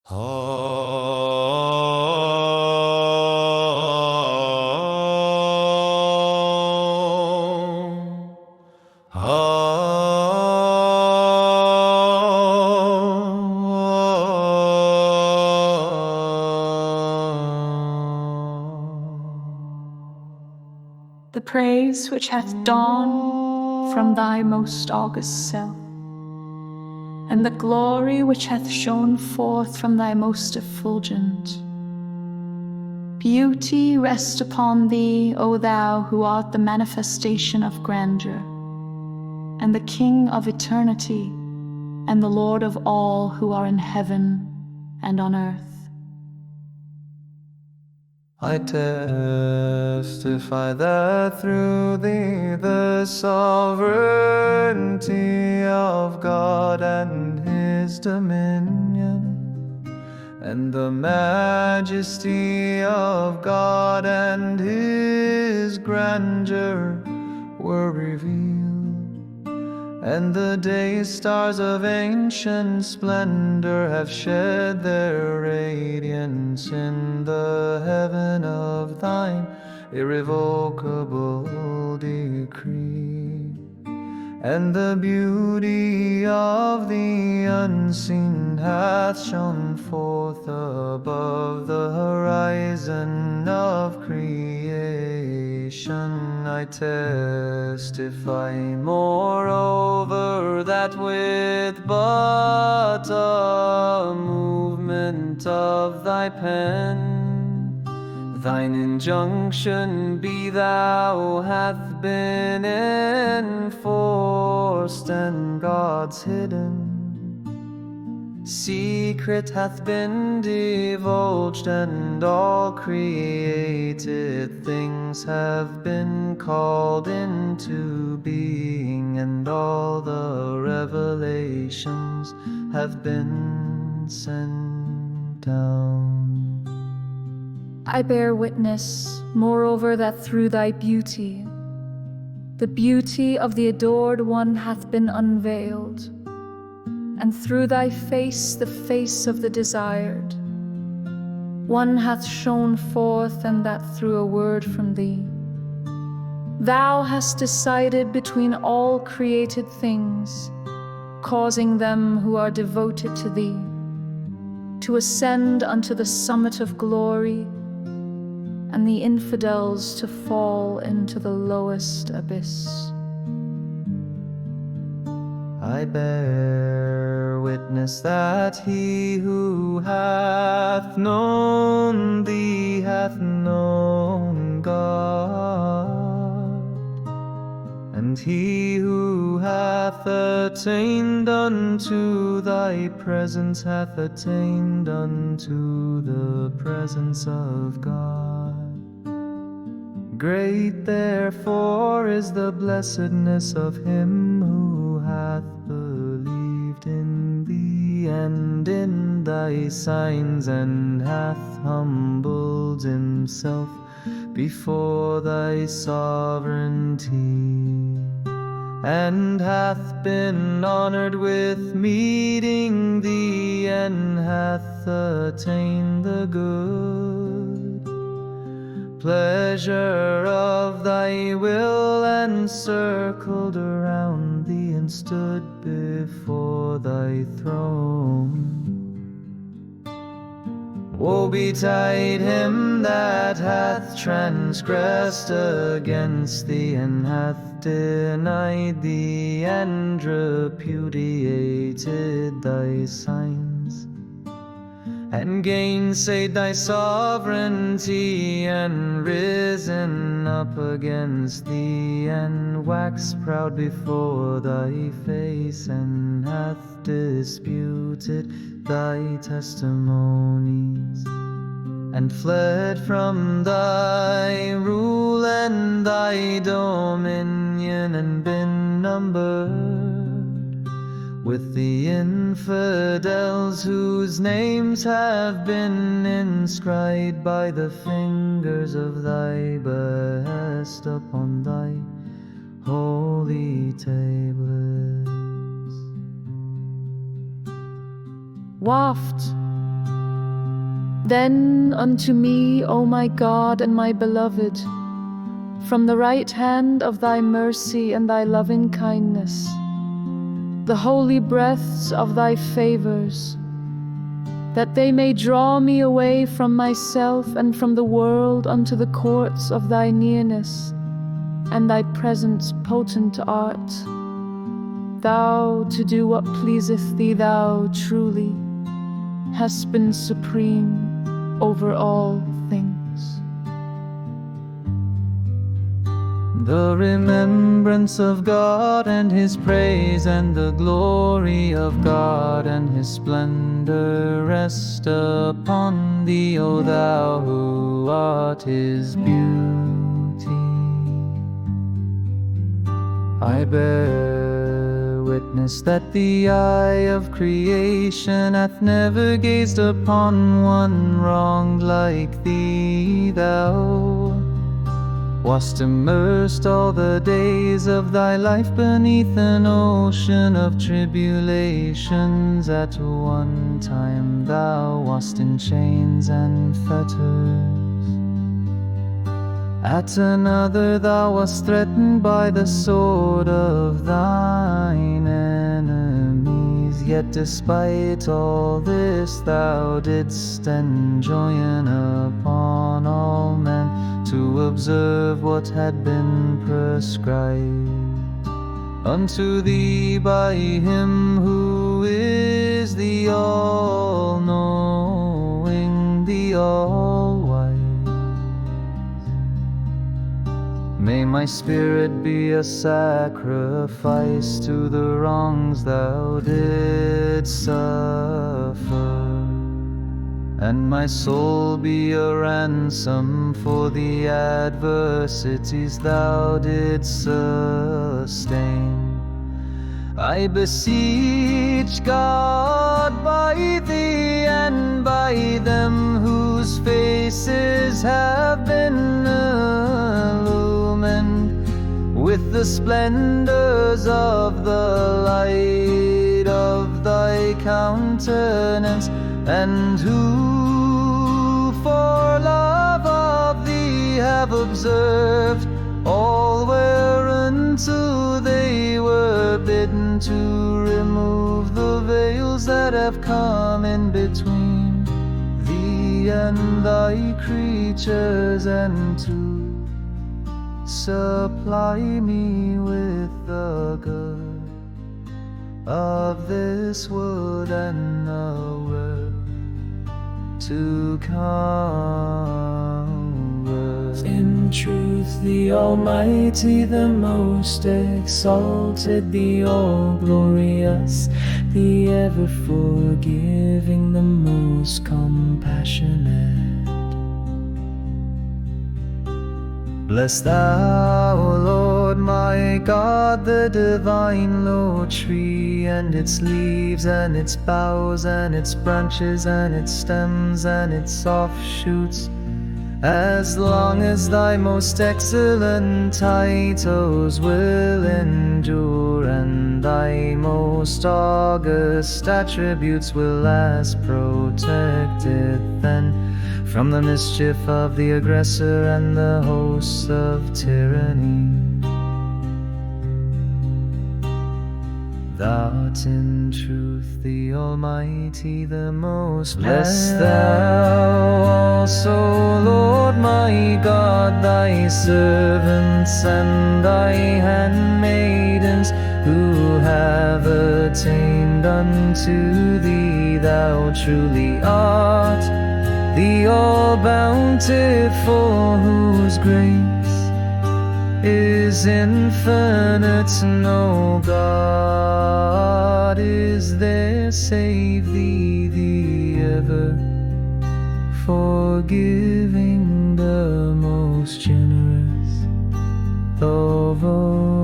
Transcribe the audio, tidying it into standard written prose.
The praise which hath dawned from thy most august self, and the glory which hath shone forth from thy most effulgent beauty rest upon thee, O thou who art the manifestation of grandeur, and the King of eternity, and the Lord of all who are in heaven and on earth. I testify that through thee the sovereignty of God and his dominion, and the majesty of God and his grandeur were revealed, and the day stars of ancient splendor have shed their radiance in the heaven of thine irrevocable decree. And the beauty of the unseen hath shone forth above the horizon of creation. I testify moreover that with but a movement of thy pen, thine injunction, be thou, hath been enforced, and God's hidden secret hath been divulged, and all created things have been called into being, and all the revelations have been sent down. I bear witness, moreover, that through thy beauty, the beauty of the adored one hath been unveiled, and through thy face the face of the desired one hath shone forth, and that through a word from thee thou hast decided between all created things, causing them who are devoted to thee to ascend unto the summit of glory, and the infidels to fall into the lowest abyss. I bear witness that he who hath known thee hath known God, and he who hath attained unto thy presence hath attained unto the presence of God. Great therefore is the blessedness of him who hath believed in thee and in thy signs, and hath humbled himself before thy sovereignty, and hath been honored with meeting thee, and hath attained the good pleasure of thy will, and circled around thee, and stood before thy throne. Woe betide him that hath transgressed against thee, and hath denied thee, and repudiated thy signs, and gainsaid thy sovereignty, and risen up against thee, and waxed proud before thy face, and hath disputed thy testimonies, and fled from thy rule and thy dominion, and been numbered with the infidels whose names have been inscribed by the fingers of thy behest upon thy holy tablets. Waft Then unto me, O my God and my beloved, from the right hand of thy mercy and thy loving kindness, the holy breaths of thy favors, that they may draw me away from myself and from the world unto the courts of thy nearness and thy presence potent art. Thou, to do what pleaseth thee, thou truly hast been supreme over all things. The remembrance of God and His praise, and the glory of God and His splendor rest upon thee, O thou who art His beauty. I bear witness that the eye of creation hath never gazed upon one wronged like thee. Thou wast immersed all the days of thy life beneath an ocean of tribulations. At one time thou wast in chains and fetters. At another thou wast threatened by the sword of thine enemies. Yet despite all this thou didst enjoin upon all men to observe what had been prescribed unto thee by Him who is the all-knowing, the all-wise. May my spirit be a sacrifice to the wrongs thou didst suffer, and my soul be a ransom for the adversities thou didst sustain. I beseech God by thee and by them whose faces have been illumined with the splendors of the light of thy countenance, and who for love of thee have observed all whereunto they were bidden, to remove the veils that have come in between thee and thy creatures, and to supply me with the good of this world and the world to come. In truth, the Almighty, the most exalted, the all-glorious, the ever-forgiving, the most compassionate. Bless thou, O Lord my God, the divine low tree, and its leaves, and its boughs, and its branches, and its stems, and its offshoots, as long as thy most excellent titles will endure, and thy most august attributes will last. Protect it then from the mischief of the aggressor and the hosts of tyranny. Thou art in truth the Almighty, the most blessed. Thou also, Lord my God, thy servants and thy handmaidens, who have attained unto thee. Thou truly art the all-bountiful, whose grace is infinite. No God is there save thee, the ever forgiving, the most generous of all.